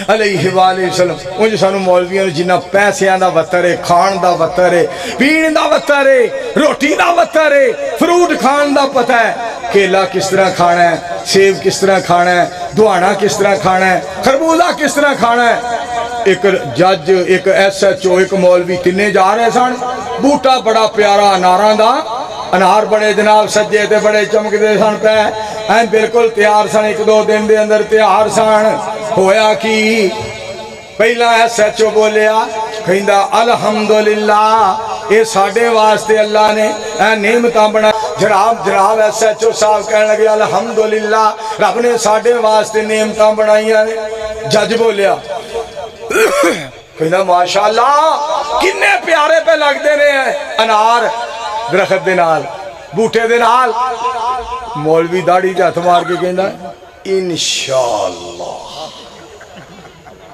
अलैहि वसल्लम। उंज सानू मौलवियों ने जिन्ना पैसों का वत्तर है, खाण का वत्तर है, पीण का वत्तर है, रोटी का वत्तर है, फ्रूट खाण का पता है, केला किस तरह खाना है, सेब किस तरह खाना है, दुहाना किस तरह खाना है, खरबूजा किस तरह खाना है। एक जज, एक SHO, एक मौलवी तिन्ने जा रहे सन। बूटा बड़ा प्यारा अनारां दा, अनार बड़े जनाब सज्जे ते बड़े चमकते सन पै, ऐ बिल्कुल तैयार सन। एक दो दिन के अंदर तैयार सन। होया कि पहला SHO बोलिया, कहंदा अल्हम्दुलिल्लाह, ये साडे वास्ते अल्लाह ने नेमतां बना। जनाब SHO साहब कह लगे अल्हम्दुलिल्लाह, रब ने साडे वास्ते नेमतां बनाईयां ने। जज बोलिया, कहंदा माशाअल्लाह, किन्ने प्यारे पे लगते ने अनार दरखत दे नाल, बूटे दे नाल। मौलवी दाढ़ी च हथ मार के कहंदा इंशाअल्लाह।